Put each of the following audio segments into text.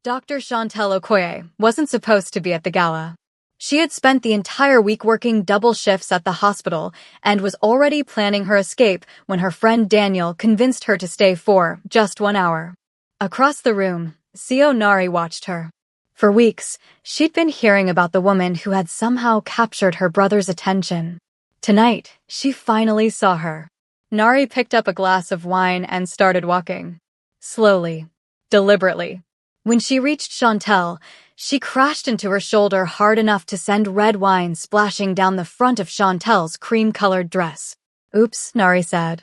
Dr. Chantel Okoye wasn't supposed to be at the gala. She had spent the entire week working double shifts at the hospital and was already planning her escape when her friend Daniel convinced her to stay for just 1 hour. Across the room, Sio Nari watched her. For weeks, she'd been hearing about the woman who had somehow captured her brother's attention. Tonight, she finally saw her. Nari picked up a glass of wine and started walking. Slowly, deliberately. When she reached Chantel, she crashed into her shoulder hard enough to send red wine splashing down the front of Chantel's cream-colored dress. "Oops," Nari said.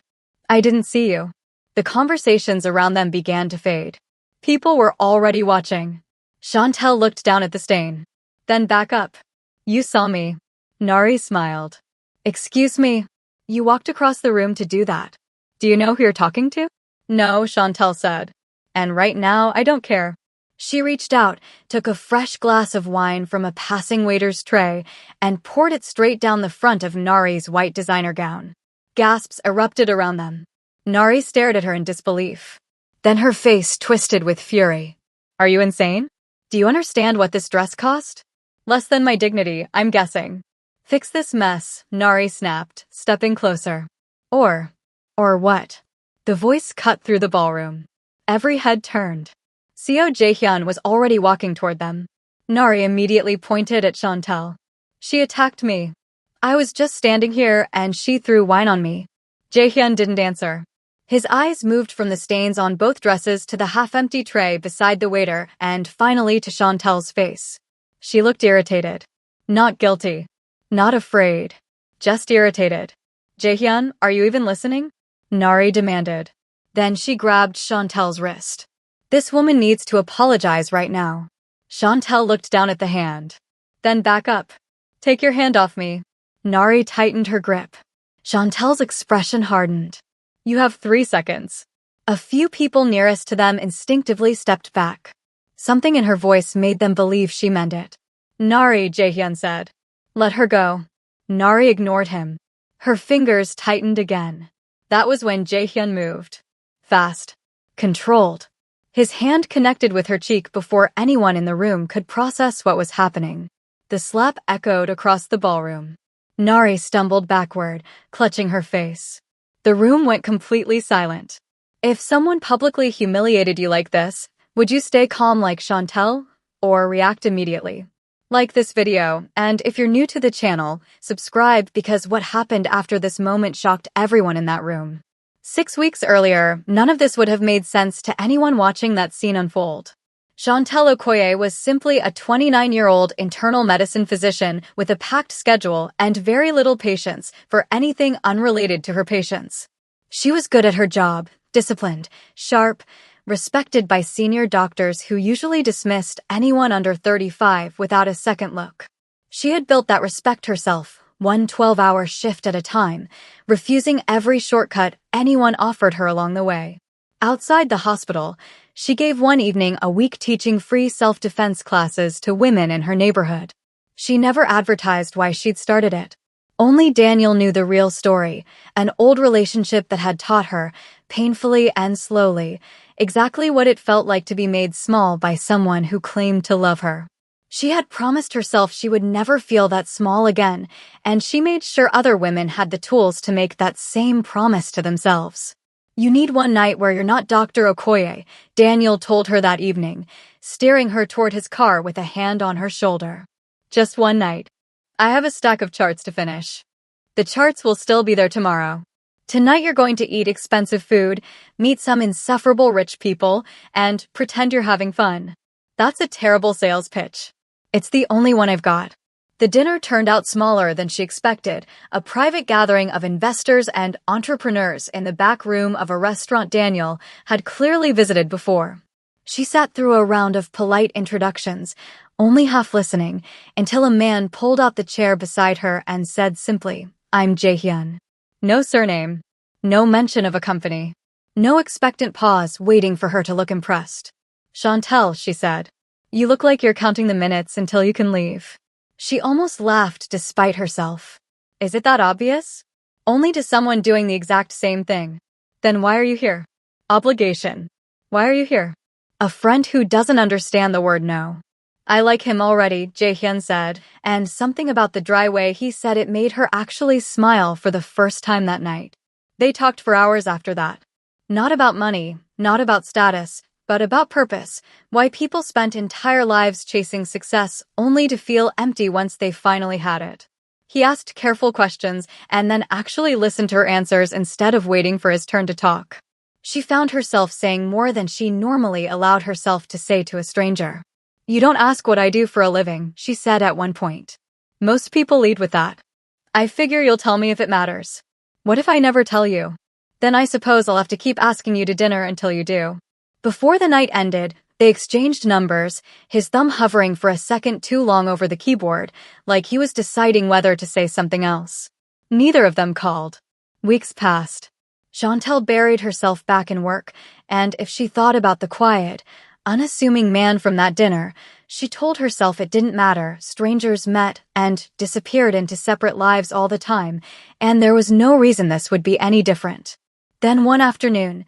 "I didn't see you." The conversations around them began to fade. People were already watching. Chantel looked down at the stain. Then back up. "You saw me." Nari smiled. "Excuse me. You walked across the room to do that. Do you know who you're talking to?" "No," Chantel said. "And right now, I don't care." She reached out, took a fresh glass of wine from a passing waiter's tray, and poured it straight down the front of Nari's white designer gown. Gasps erupted around them. Nari stared at her in disbelief. Then her face twisted with fury. "Are you insane? Do you understand what this dress cost? Less than my dignity, I'm guessing." "Fix this mess," Nari snapped, stepping closer. Or what?" The voice cut through the ballroom. Every head turned. Seo Jaehyun was already walking toward them. Nari immediately pointed at Chantel. "She attacked me. I was just standing here and she threw wine on me." Jaehyun didn't answer. His eyes moved from the stains on both dresses to the half-empty tray beside the waiter and finally to Chantel's face. She looked irritated. Not guilty. Not afraid. Just irritated. "Jaehyun, are you even listening?" Nari demanded. Then she grabbed Chantel's wrist. "This woman needs to apologize right now." Chantel looked down at the hand. "Then back up. Take your hand off me." Nari tightened her grip. Chantel's expression hardened. "You have 3 seconds." A few people nearest to them instinctively stepped back. Something in her voice made them believe she meant it. "Nari," Jaehyun said. "Let her go." Nari ignored him. Her fingers tightened again. That was when Jaehyun moved. Fast. Controlled. His hand connected with her cheek before anyone in the room could process what was happening. The slap echoed across the ballroom. Nari stumbled backward, clutching her face. The room went completely silent. If someone publicly humiliated you like this, would you stay calm like Chantel, or react immediately? Like this video, and if you're new to the channel, subscribe because what happened after this moment shocked everyone in that room. 6 weeks earlier, none of this would have made sense to anyone watching that scene unfold. Chantel Okoye was simply a 29-year-old internal medicine physician with a packed schedule and very little patience for anything unrelated to her patients. She was good at her job, disciplined, sharp, respected by senior doctors who usually dismissed anyone under 35 without a second look. She had built that respect herself, one 12-hour shift at a time, refusing every shortcut anyone offered her along the way. Outside the hospital, she gave one evening a week teaching free self-defense classes to women in her neighborhood. She never advertised why she'd started it. Only Daniel knew the real story, an old relationship that had taught her, painfully and slowly, exactly what it felt like to be made small by someone who claimed to love her. She had promised herself she would never feel that small again, and she made sure other women had the tools to make that same promise to themselves. "You need one night where you're not Dr. Okoye," Daniel told her that evening, steering her toward his car with a hand on her shoulder. "Just one night. I have a stack of charts to finish. The charts will still be there tomorrow. Tonight you're going to eat expensive food, meet some insufferable rich people, and pretend you're having fun." That's a terrible sales pitch. It's the only one I've got. The dinner turned out smaller than she expected, a private gathering of investors and entrepreneurs in the back room of a restaurant Daniel had clearly visited before. She sat through a round of polite introductions, only half listening, until a man pulled out the chair beside her and said simply, "I'm Jaehyun." No surname. No mention of a company. No expectant pause waiting for her to look impressed. "Chantel," she said. "You look like you're counting the minutes until you can leave." She almost laughed despite herself. Is it that obvious? Only to someone doing the exact same thing. Then why are you here? Obligation. Why are you here? A friend who doesn't understand the word no. I like him already, Jae-hyun said, and something about the dry way he said it made her actually smile for the first time that night. They talked for hours after that. Not about money, not about status, but about purpose, why people spent entire lives chasing success only to feel empty once they finally had it. He asked careful questions and then actually listened to her answers instead of waiting for his turn to talk. She found herself saying more than she normally allowed herself to say to a stranger. "You don't ask what I do for a living," she said at one point. "Most people lead with that. I figure you'll tell me if it matters. What if I never tell you? Then I suppose I'll have to keep asking you to dinner until you do." Before the night ended, they exchanged numbers, his thumb hovering for a second too long over the keyboard, like he was deciding whether to say something else. Neither of them called. Weeks passed. Chantal buried herself back in work, and if she thought about the quiet, unassuming man from that dinner, she told herself it didn't matter. Strangers met and disappeared into separate lives all the time, and there was no reason this would be any different. Then one afternoon,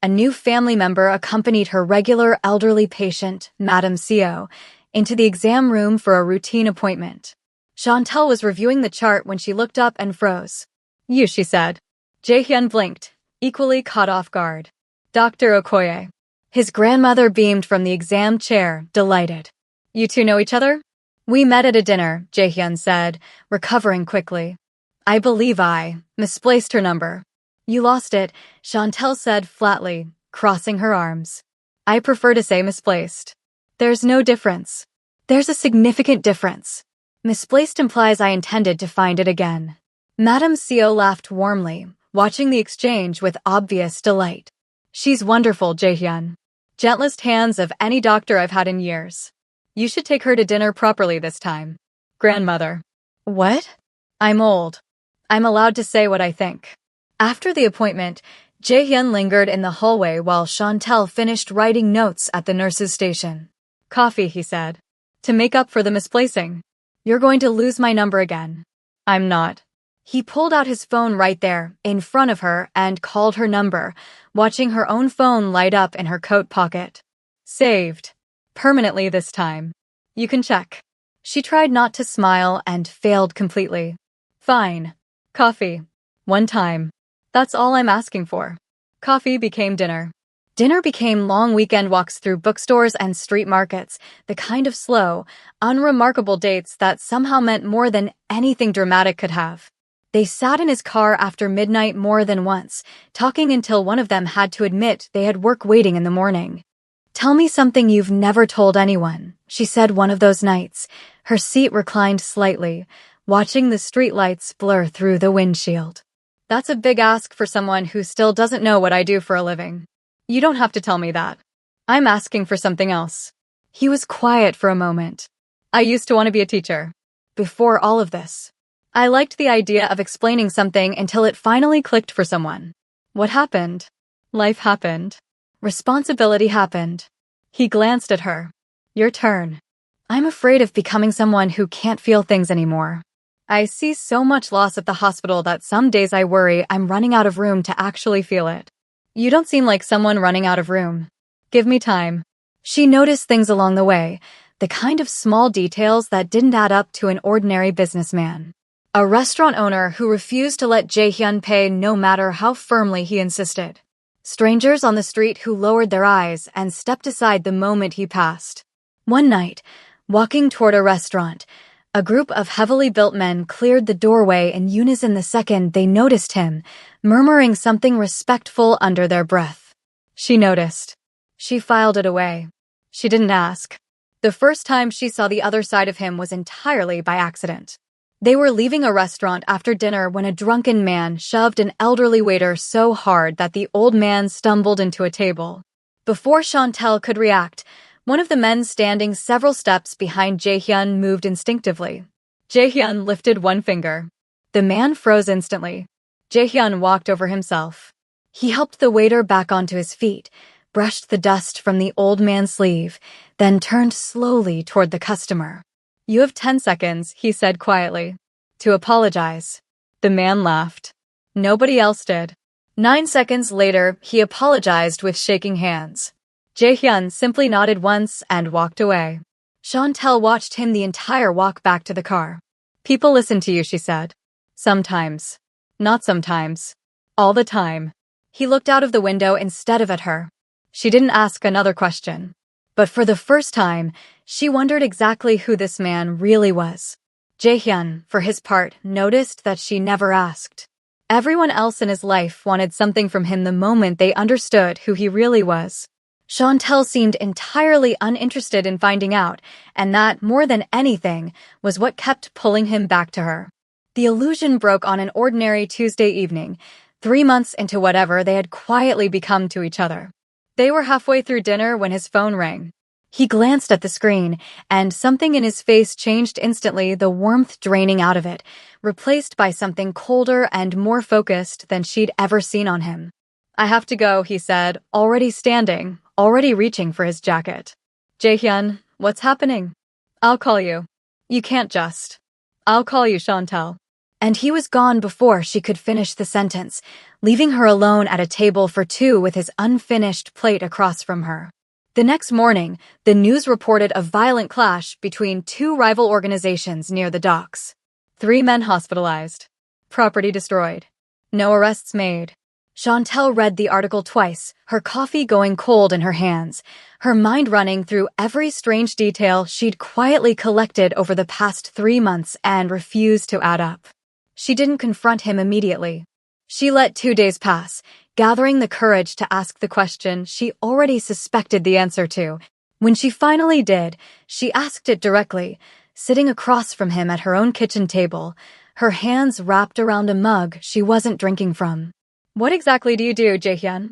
a new family member accompanied her regular elderly patient, Madame Co, into the exam room for a routine appointment. Chantal was reviewing the chart when she looked up and froze. "You," she said. Jae-hyun blinked, equally caught off guard. "Dr. Okoye." His grandmother beamed from the exam chair, delighted. "You two know each other?" "We met at a dinner," Jae-hyun said, recovering quickly. "I believe I misplaced her number." "You lost it," Chantal said flatly, crossing her arms. "I prefer to say misplaced. There's no difference." "There's a significant difference. Misplaced implies I intended to find it again." Madame Co laughed warmly, watching the exchange with obvious delight. "She's wonderful, Jae-hyun. Gentlest hands of any doctor I've had in years. You should take her to dinner properly this time." "Grandmother." "What?" "I'm old. I'm allowed to say what I think." After the appointment, Jae-hyun lingered in the hallway while Chantal finished writing notes at the nurse's station. "Coffee," he said. "To make up for the misplacing. You're going to lose my number again." "I'm not." He pulled out his phone right there, in front of her, and called her number, watching her own phone light up in her coat pocket. "Saved. Permanently this time. You can check." She tried not to smile and failed completely. "Fine. Coffee. One time. That's all I'm asking for." Coffee became dinner. Dinner became long weekend walks through bookstores and street markets, the kind of slow, unremarkable dates that somehow meant more than anything dramatic could have. They sat in his car after midnight more than once, talking until one of them had to admit they had work waiting in the morning. "Tell me something you've never told anyone," she said one of those nights, her seat reclined slightly, watching the streetlights blur through the windshield. "That's a big ask for someone who still doesn't know what I do for a living. You don't have to tell me that. I'm asking for something else." He was quiet for a moment. "I used to want to be a teacher. Before all of this. I liked the idea of explaining something until it finally clicked for someone. What happened? Life happened. Responsibility happened." He glanced at her. "Your turn." "I'm afraid of becoming someone who can't feel things anymore. I see so much loss at the hospital that some days I worry I'm running out of room to actually feel it." "You don't seem like someone running out of room. Give me time." She noticed things along the way, the kind of small details that didn't add up to an ordinary businessman. A restaurant owner who refused to let Jae-hyun pay no matter how firmly he insisted. Strangers on the street who lowered their eyes and stepped aside the moment he passed. One night, walking toward a restaurant, a group of heavily built men cleared the doorway in unison the second they noticed him, murmuring something respectful under their breath. She noticed. She filed it away. She didn't ask. The first time she saw the other side of him was entirely by accident. They were leaving a restaurant after dinner when a drunken man shoved an elderly waiter so hard that the old man stumbled into a table. Before Chantal could react, one of the men standing several steps behind Jae-hyun moved instinctively. Jae-hyun lifted one finger. The man froze instantly. Jae-hyun walked over himself. He helped the waiter back onto his feet, brushed the dust from the old man's sleeve, then turned slowly toward the customer. "You have 10 seconds, he said quietly. "To apologize." The man laughed. Nobody else did. 9 seconds later, he apologized with shaking hands. Jae-hyun simply nodded once and walked away. Chantel watched him the entire walk back to the car. People listen to you, she said. Sometimes. Not sometimes. All the time. He looked out of the window instead of at her. She didn't ask another question. But for the first time, she wondered exactly who this man really was. Jae-hyun, for his part, noticed that she never asked. Everyone else in his life wanted something from him the moment they understood who he really was. Chantel seemed entirely uninterested in finding out, and that, more than anything, was what kept pulling him back to her. The illusion broke on an ordinary Tuesday evening, 3 months into whatever they had quietly become to each other. They were halfway through dinner when his phone rang. He glanced at the screen, and something in his face changed instantly, the warmth draining out of it, replaced by something colder and more focused than she'd ever seen on him. "I have to go," he said, already standing, already reaching for his jacket. "Jae-hyun, what's happening?" "I'll call you." "You can't just." "I'll call you, Chantel." And he was gone before she could finish the sentence, leaving her alone at a table for two with his unfinished plate across from her. The next morning, the news reported a violent clash between two rival organizations near the docks. 3 men hospitalized. Property destroyed. No arrests made. Chantel read the article twice, her coffee going cold in her hands, her mind running through every strange detail she'd quietly collected over the past 3 months and refused to add up. She didn't confront him immediately. She let 2 days pass, gathering the courage to ask the question she already suspected the answer to. When she finally did, she asked it directly, sitting across from him at her own kitchen table, her hands wrapped around a mug she wasn't drinking from. "What exactly do you do, Jae-hyun?"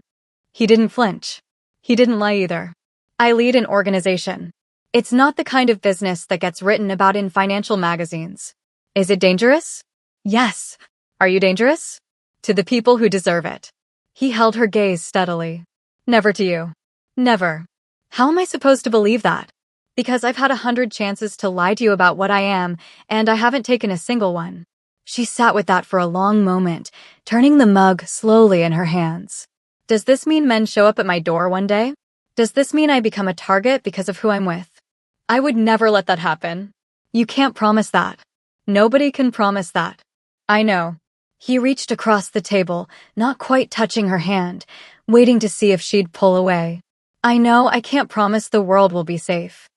He didn't flinch. He didn't lie either. "I lead an organization. It's not the kind of business that gets written about in financial magazines." "Is it dangerous?" "Yes." "Are you dangerous?" "To the people who deserve it." He held her gaze steadily. "Never to you." "Never." "How am I supposed to believe that?" "Because I've had 100 chances to lie to you about what I am, and I haven't taken a single one." She sat with that for a long moment, turning the mug slowly in her hands. "Does this mean men show up at my door one day? Does this mean I become a target because of who I'm with?" "I would never let that happen." "You can't promise that." "Nobody can promise that." "I know." He reached across the table, not quite touching her hand, waiting to see if she'd pull away. "I know I can't promise the world will be safe.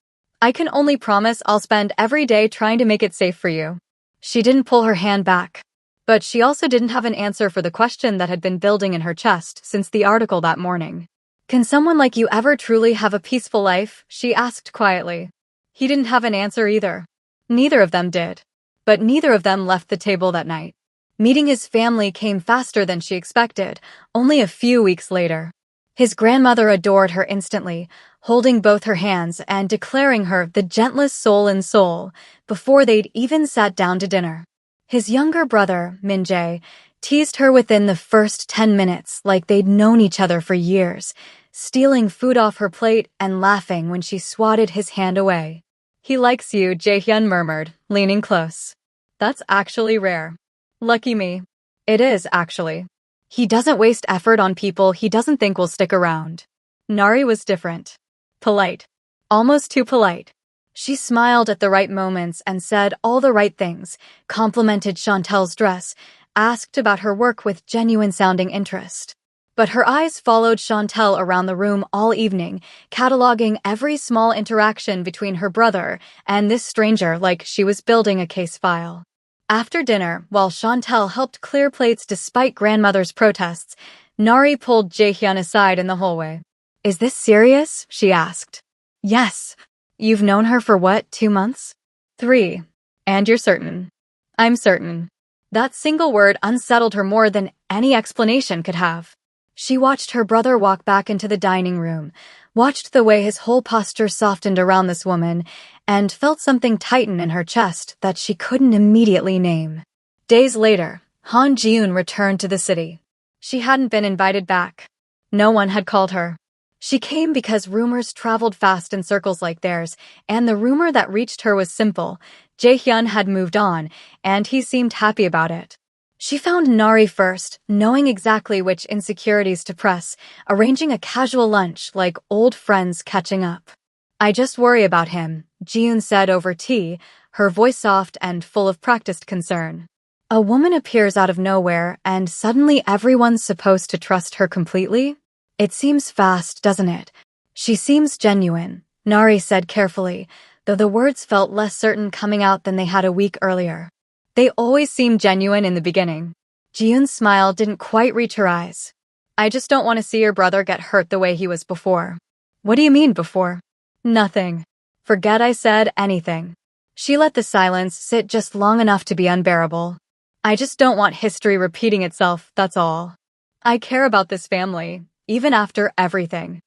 I can only promise I'll spend every day trying to make it safe for you." She didn't pull her hand back. But she also didn't have an answer for the question that had been building in her chest since the article that morning. "Can someone like you ever truly have a peaceful life?" she asked quietly. He didn't have an answer either. Neither of them did. But neither of them left the table that night. Meeting his family came faster than she expected, only a few weeks later. His grandmother adored her instantly, holding both her hands and declaring her the gentlest soul in Seoul before they'd even sat down to dinner. His younger brother, Min-jae, teased her within the first 10 minutes like they'd known each other for years, stealing food off her plate and laughing when she swatted his hand away. "He likes you," Jae-hyun murmured, leaning close. "That's actually rare." "Lucky me." "It is, actually. He doesn't waste effort on people he doesn't think will stick around." Nari was different. Polite. Almost too polite. She smiled at the right moments and said all the right things, complimented Chantel's dress, asked about her work with genuine-sounding interest. But her eyes followed Chantel around the room all evening, cataloging every small interaction between her brother and this stranger like she was building a case file. After dinner, while Chantel helped clear plates despite grandmother's protests, Nari pulled Jae-hyun aside in the hallway. "Is this serious?" she asked. "Yes." "You've known her for what, 2 months?" 3. "And you're certain?" "I'm certain." That single word unsettled her more than any explanation could have. She watched her brother walk back into the dining room, watched the way his whole posture softened around this woman, and felt something tighten in her chest that she couldn't immediately name. Days later, Han Ji-eun returned to the city. She hadn't been invited back. No one had called her. She came because rumors traveled fast in circles like theirs, and the rumor that reached her was simple. Jae-hyun had moved on, and he seemed happy about it. She found Nari first, knowing exactly which insecurities to press, arranging a casual lunch like old friends catching up. I just worry about him, Jiyoon said over tea, her voice soft and full of practiced concern. A woman appears out of nowhere and suddenly everyone's supposed to trust her completely? It seems fast, doesn't it? She seems genuine, Nari said carefully, though the words felt less certain coming out than they had a week earlier. They always seem genuine in the beginning. Jiyoon's smile didn't quite reach her eyes. I just don't want to see your brother get hurt the way he was before. What do you mean before? Nothing. Forget I said anything. She let the silence sit just long enough to be unbearable. I just don't want history repeating itself, that's all. I care about this family, even after everything.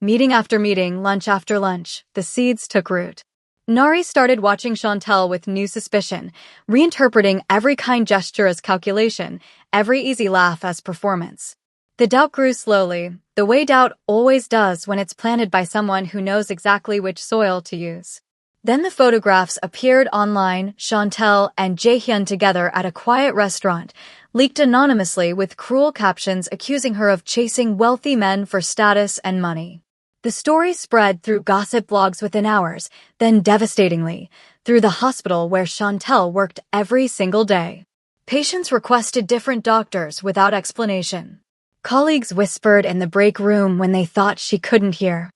Meeting after meeting, lunch after lunch, the seeds took root. Nari started watching Chantel with new suspicion, reinterpreting every kind gesture as calculation, every easy laugh as performance. The doubt grew slowly, the way doubt always does when it's planted by someone who knows exactly which soil to use. Then the photographs appeared online, Chantel and Jaehyun together at a quiet restaurant, leaked anonymously with cruel captions accusing her of chasing wealthy men for status and money. The story spread through gossip blogs within hours, then devastatingly, through the hospital where Chantel worked every single day. Patients requested different doctors without explanation. Colleagues whispered in the break room when they thought she couldn't hear.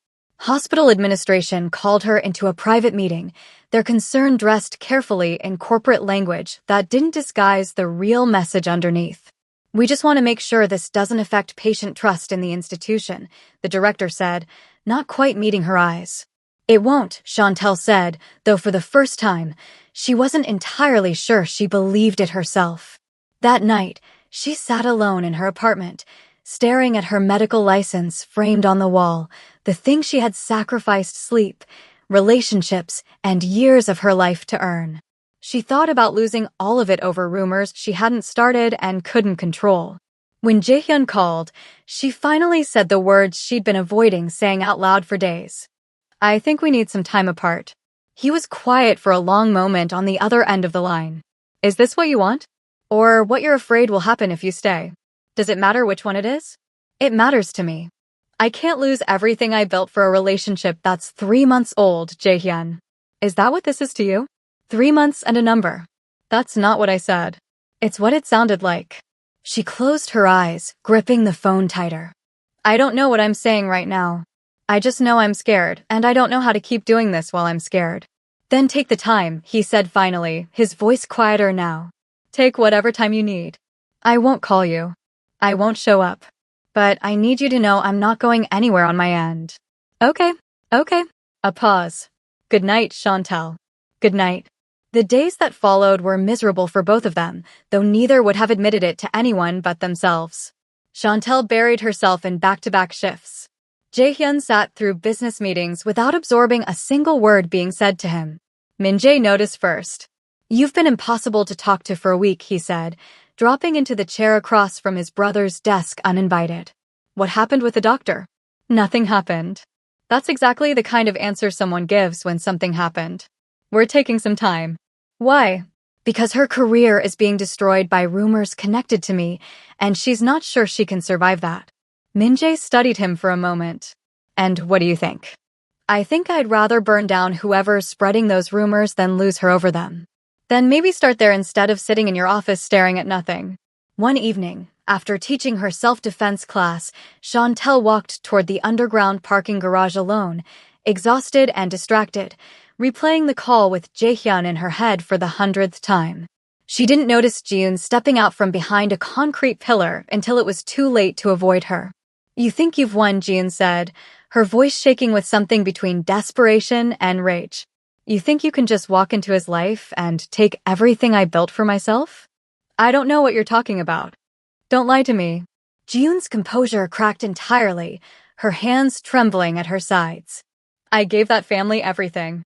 Hospital administration called her into a private meeting, their concern dressed carefully in corporate language that didn't disguise the real message underneath. We just want to make sure this doesn't affect patient trust in the institution, the director said, not quite meeting her eyes. It won't, Chantel said, though for the first time, she wasn't entirely sure she believed it herself. That night, she sat alone in her apartment, staring at her medical license framed on the wall, the thing she had sacrificed sleep, relationships, and years of her life to earn. She thought about losing all of it over rumors she hadn't started and couldn't control. When Jaehyun called, she finally said the words she'd been avoiding saying out loud for days. I think we need some time apart. He was quiet for a long moment on the other end of the line. Is this what you want? Or what you're afraid will happen if you stay? Does it matter which one it is? It matters to me. I can't lose everything I built for a relationship that's 3 months old, Jaehyun. Is that what this is to you? 3 months and a number. That's not what I said. It's what it sounded like. She closed her eyes, gripping the phone tighter. I don't know what I'm saying right now. I just know I'm scared, and I don't know how to keep doing this while I'm scared. Then take the time, he said finally, his voice quieter now. Take whatever time you need. I won't call you. I won't show up. But I need you to know I'm not going anywhere on my end. Okay. A pause. Good night, Chantel. Good night. The days that followed were miserable for both of them, though neither would have admitted it to anyone but themselves. Chantel buried herself in back-to-back shifts. Jaehyun sat through business meetings without absorbing a single word being said to him. Min-jae noticed first. You've been impossible to talk to for a week, he said, dropping into the chair across from his brother's desk uninvited. What happened with the doctor? Nothing happened. That's exactly the kind of answer someone gives when something happened. We're taking some time. Why? Because her career is being destroyed by rumors connected to me, and she's not sure she can survive that. Min-jae studied him for a moment. And what do you think? I think I'd rather burn down whoever's spreading those rumors than lose her over them. Then maybe start there instead of sitting in your office staring at nothing. One evening, after teaching her self-defense class, Chantel walked toward the underground parking garage alone, exhausted and distracted, replaying the call with Jaehyun in her head for the 100th time. She didn't notice Jiyoon stepping out from behind a concrete pillar until it was too late to avoid her. You think you've won, Jiyoon said, her voice shaking with something between desperation and rage. You think you can just walk into his life and take everything I built for myself? I don't know what you're talking about. Don't lie to me. Jiyoon's composure cracked entirely, her hands trembling at her sides. I gave that family everything.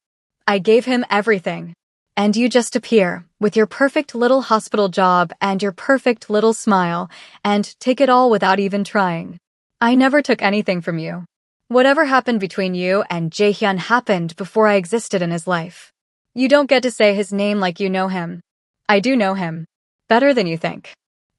I gave him everything. And you just appear, with your perfect little hospital job and your perfect little smile, and take it all without even trying. I never took anything from you. Whatever happened between you and Jaehyun happened before I existed in his life. You don't get to say his name like you know him. I do know him. Better than you think.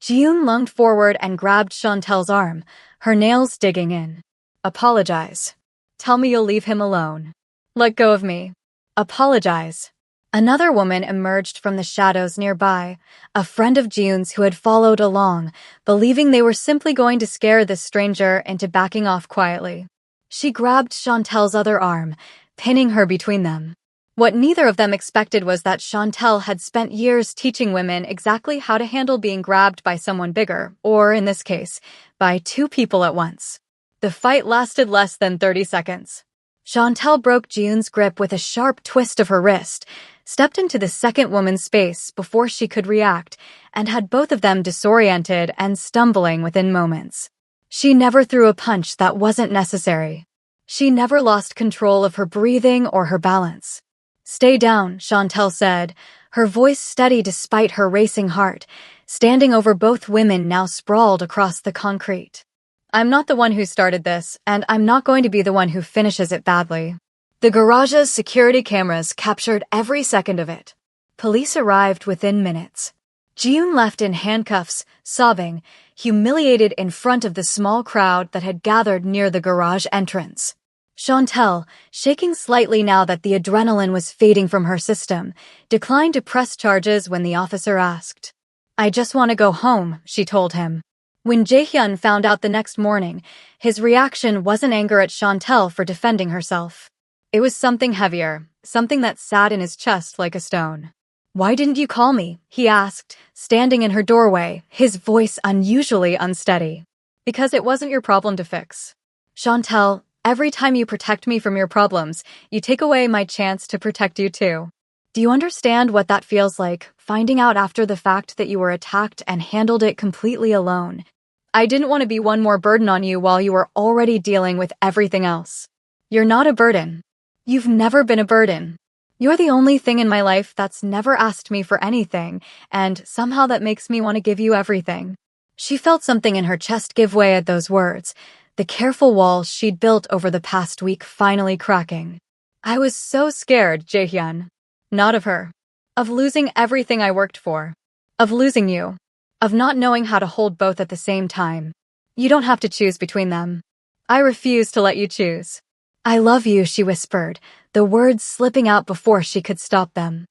Jiyoon lunged forward and grabbed Chantel's arm, her nails digging in. Apologize. Tell me you'll leave him alone. Let go of me. Apologize. Another woman emerged from the shadows nearby, a friend of Jiyoon's who had followed along, believing they were simply going to scare this stranger into backing off quietly. She grabbed Chantel's other arm, pinning her between them. What neither of them expected was that Chantel had spent years teaching women exactly how to handle being grabbed by someone bigger, or in this case, by two people at once. The fight lasted less than 30 seconds. Chantel broke Jiyoon's grip with a sharp twist of her wrist, stepped into the second woman's space before she could react, and had both of them disoriented and stumbling within moments. She never threw a punch that wasn't necessary. She never lost control of her breathing or her balance. Stay down, Chantel said, her voice steady despite her racing heart, standing over both women now sprawled across the concrete. I'm not the one who started this, and I'm not going to be the one who finishes it badly. The garage's security cameras captured every second of it. Police arrived within minutes. Jiyoon left in handcuffs, sobbing, humiliated in front of the small crowd that had gathered near the garage entrance. Chantel, shaking slightly now that the adrenaline was fading from her system, declined to press charges when the officer asked. I just want to go home, she told him. When Jaehyun found out the next morning, his reaction wasn't anger at Chantel for defending herself. It was something heavier, something that sat in his chest like a stone. Why didn't you call me? He asked, standing in her doorway, his voice unusually unsteady. Because it wasn't your problem to fix. Chantel, every time you protect me from your problems, you take away my chance to protect you too. Do you understand what that feels like, finding out after the fact that you were attacked and handled it completely alone? I didn't want to be one more burden on you while you were already dealing with everything else. You're not a burden. You've never been a burden. You're the only thing in my life that's never asked me for anything, and somehow that makes me want to give you everything. She felt something in her chest give way at those words, the careful walls she'd built over the past week finally cracking. I was so scared, Jaehyun. Not of her. Of losing everything I worked for. Of losing you. Of not knowing how to hold both at the same time. You don't have to choose between them. I refuse to let you choose. I love you, she whispered, the words slipping out before she could stop them.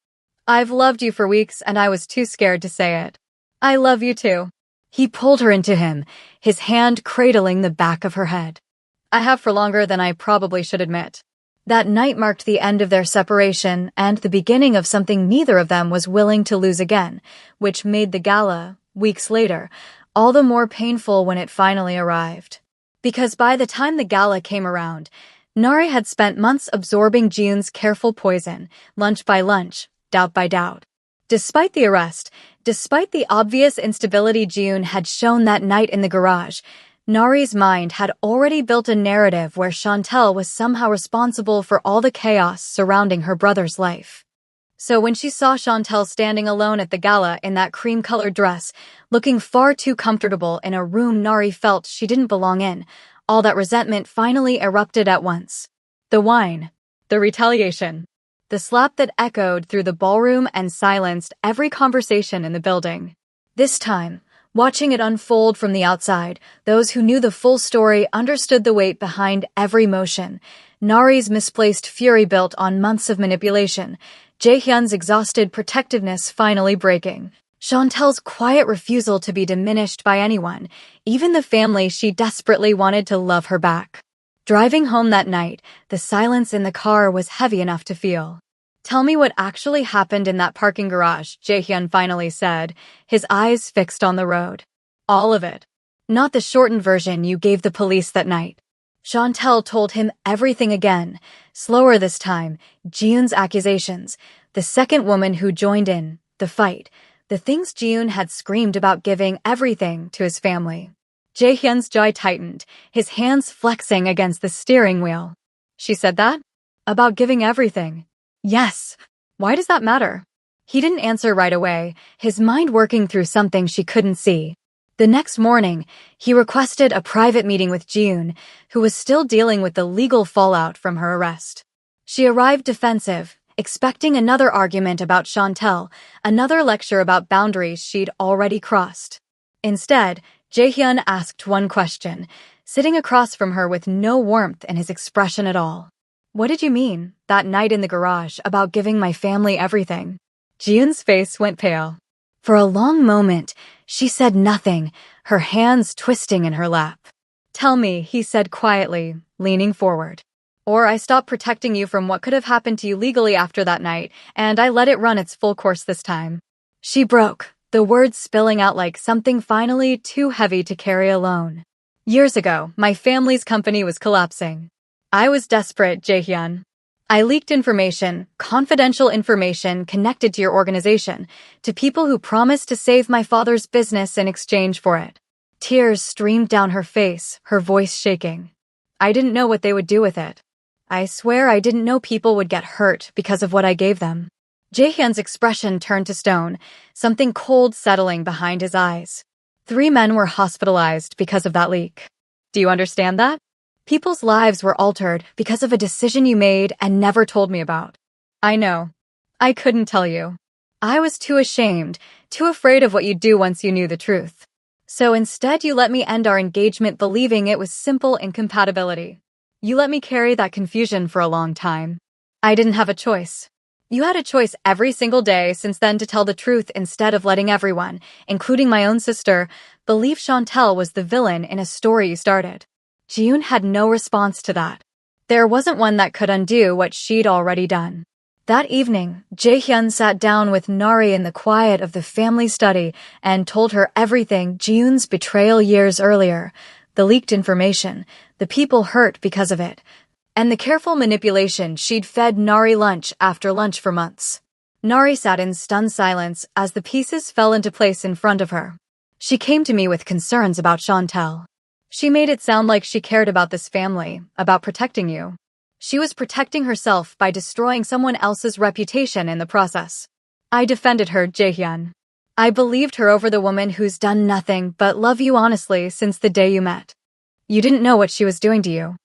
I've loved you for weeks and I was too scared to say it. I love you too. He pulled her into him, his hand cradling the back of her head. I have for longer than I probably should admit. That night marked the end of their separation and the beginning of something neither of them was willing to lose again, which made the gala, weeks later, all the more painful when it finally arrived. Because by the time the gala came around, Nari had spent months absorbing Jiyoon's careful poison, lunch by lunch, doubt by doubt. Despite the arrest, despite the obvious instability Jiyoon had shown that night in the garage, Nari's mind had already built a narrative where Chantel was somehow responsible for all the chaos surrounding her brother's life. So when she saw Chantel standing alone at the gala in that cream-colored dress, looking far too comfortable in a room Nari felt she didn't belong in, all that resentment finally erupted at once. The wine. The retaliation. The slap that echoed through the ballroom and silenced every conversation in the building. This time, watching it unfold from the outside, those who knew the full story understood the weight behind every motion. Nari's misplaced fury built on months of manipulation, Jaehyun's exhausted protectiveness finally breaking. Chantel's quiet refusal to be diminished by anyone, even the family she desperately wanted to love her back. Driving home that night, the silence in the car was heavy enough to feel. Tell me what actually happened in that parking garage, Jaehyun finally said, his eyes fixed on the road. All of it. Not the shortened version you gave the police that night. Chantel told him everything again, slower this time, Jiyoon's accusations, the second woman who joined in, the fight, the things Jiyoon had screamed about giving everything to his family. Jaehyun's jaw tightened, his hands flexing against the steering wheel. She said that? About giving everything. Yes. Why does that matter? He didn't answer right away, his mind working through something she couldn't see. The next morning, he requested a private meeting with Jiyoon, who was still dealing with the legal fallout from her arrest. She arrived defensive, expecting another argument about Chantel, another lecture about boundaries she'd already crossed. Instead, Jaehyun asked one question, sitting across from her with no warmth in his expression at all. What did you mean, that night in the garage, about giving my family everything? Jiun's face went pale. For a long moment, she said nothing, her hands twisting in her lap. Tell me, he said quietly, leaning forward. Or I stopped protecting you from what could have happened to you legally after that night, and I let it run its full course this time. She broke, the words spilling out like something finally too heavy to carry alone. Years ago, my family's company was collapsing. I was desperate, Jaehyun. I leaked information, confidential information connected to your organization, to people who promised to save my father's business in exchange for it. Tears streamed down her face, her voice shaking. I didn't know what they would do with it. I swear I didn't know people would get hurt because of what I gave them. Jaehyun's expression turned to stone, something cold settling behind his eyes. 3 men were hospitalized because of that leak. Do you understand that? People's lives were altered because of a decision you made and never told me about. I know. I couldn't tell you. I was too ashamed, too afraid of what you'd do once you knew the truth. So instead you let me end our engagement believing it was simple incompatibility. You let me carry that confusion for a long time. I didn't have a choice. You had a choice every single day since then to tell the truth instead of letting everyone, including my own sister, believe Chantel was the villain in a story you started. Jiun had no response to that. There wasn't one that could undo what she'd already done. That evening, Jaehyun sat down with Nari in the quiet of the family study and told her everything: Jiun's betrayal years earlier, the leaked information, the people hurt because of it, and the careful manipulation she'd fed Nari lunch after lunch for months. Nari sat in stunned silence as the pieces fell into place in front of her. She came to me with concerns about Chantel. She made it sound like she cared about this family, about protecting you. She was protecting herself by destroying someone else's reputation in the process. I defended her, Jaehyun. I believed her over the woman who's done nothing but love you honestly since the day you met. You didn't know what she was doing to you.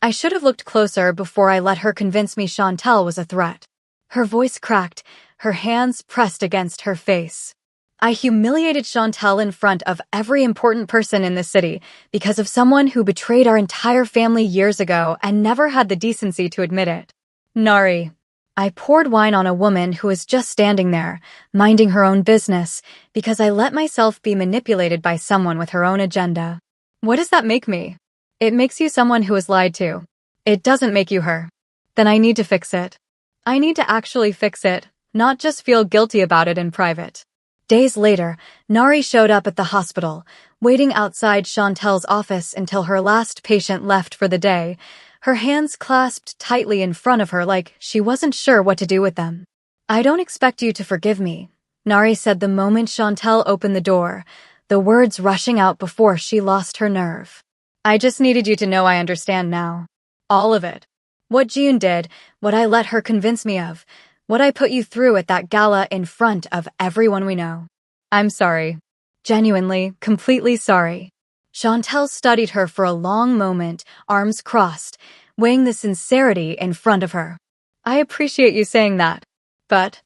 I should have looked closer before I let her convince me Chantel was a threat. Her voice cracked, her hands pressed against her face. I humiliated Chantel in front of every important person in the city because of someone who betrayed our entire family years ago and never had the decency to admit it. Nari. I poured wine on a woman who was just standing there, minding her own business, because I let myself be manipulated by someone with her own agenda. What does that make me? It makes you someone who is lied to. It doesn't make you her. Then I need to fix it. I need to actually fix it, not just feel guilty about it in private. Days later, Nari showed up at the hospital, waiting outside Chantel's office until her last patient left for the day, her hands clasped tightly in front of her like she wasn't sure what to do with them. I don't expect you to forgive me, Nari said the moment Chantel opened the door, the words rushing out before she lost her nerve. I just needed you to know I understand now. All of it. What Jiun did, what I let her convince me of, what I put you through at that gala in front of everyone we know. I'm sorry. Genuinely, completely sorry. Chantel studied her for a long moment, arms crossed, weighing the sincerity in front of her. I appreciate you saying that. But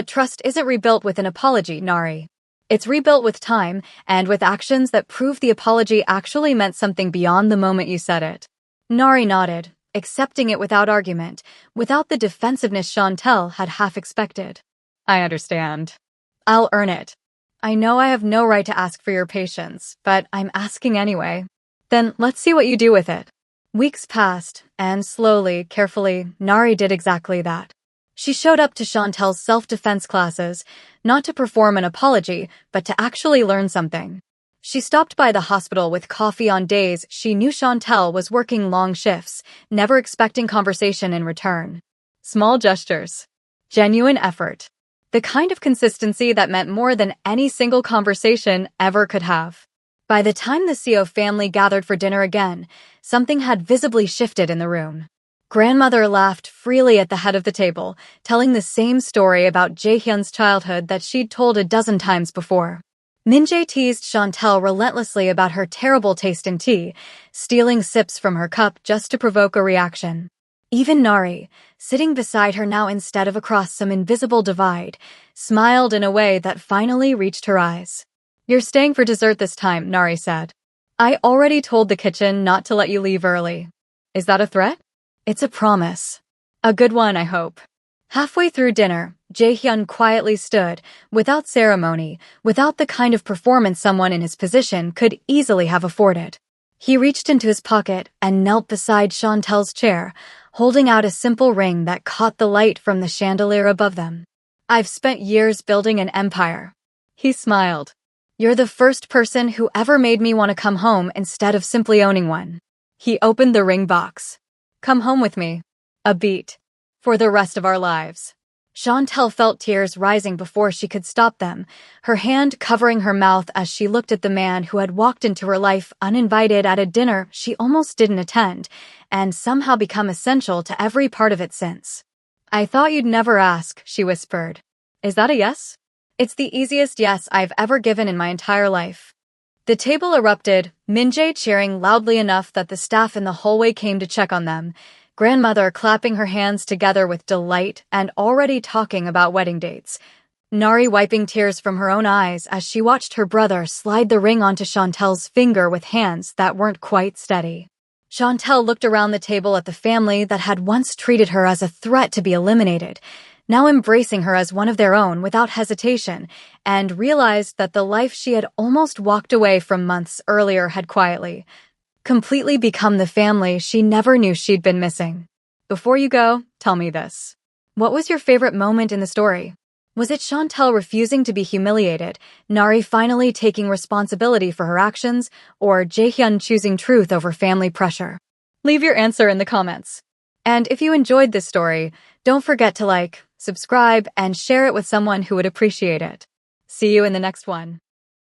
trust isn't rebuilt with an apology, Nari. It's rebuilt with time and with actions that prove the apology actually meant something beyond the moment you said it. Nari nodded, accepting it without argument, without the defensiveness Chantel had half expected. I understand. I'll earn it. I know I have no right to ask for your patience, but I'm asking anyway. Then let's see what you do with it. Weeks passed, and slowly, carefully, Nari did exactly that. She showed up to Chantel's self-defense classes, not to perform an apology, but to actually learn something. She stopped by the hospital with coffee on days she knew Chantel was working long shifts, never expecting conversation in return. Small gestures. Genuine effort. The kind of consistency that meant more than any single conversation ever could have. By the time the Seo family gathered for dinner again, something had visibly shifted in the room. Grandmother laughed freely at the head of the table, telling the same story about Jaehyun's childhood that she'd told a dozen times before. Minjae teased Chantel relentlessly about her terrible taste in tea, stealing sips from her cup just to provoke a reaction. Even Nari, sitting beside her now instead of across some invisible divide, smiled in a way that finally reached her eyes. You're staying for dessert this time, Nari said. I already told the kitchen not to let you leave early. Is that a threat? It's a promise. A good one, I hope. Halfway through dinner, Jaehyun quietly stood, without ceremony, without the kind of performance someone in his position could easily have afforded. He reached into his pocket and knelt beside Chantel's chair, holding out a simple ring that caught the light from the chandelier above them. I've spent years building an empire. He smiled. You're the first person who ever made me want to come home instead of simply owning one. He opened the ring box. Come home with me. A beat. For the rest of our lives. Chantel felt tears rising before she could stop them, her hand covering her mouth as she looked at the man who had walked into her life uninvited at a dinner she almost didn't attend, and somehow become essential to every part of it since. I thought you'd never ask, she whispered. Is that a yes? It's the easiest yes I've ever given in my entire life. The table erupted, Minjae cheering loudly enough that the staff in the hallway came to check on them, grandmother clapping her hands together with delight and already talking about wedding dates. Nari wiping tears from her own eyes as she watched her brother slide the ring onto Chantel's finger with hands that weren't quite steady. Chantel looked around the table at the family that had once treated her as a threat to be eliminated, now embracing her as one of their own without hesitation, and realized that the life she had almost walked away from months earlier had completely become the family she never knew she'd been missing. Before you go, tell me this. What was your favorite moment in the story? Was it Chantel refusing to be humiliated, Nari finally taking responsibility for her actions, or Jaehyun choosing truth over family pressure? Leave your answer in the comments. And if you enjoyed this story, don't forget to like, subscribe, and share it with someone who would appreciate it. See you in the next one.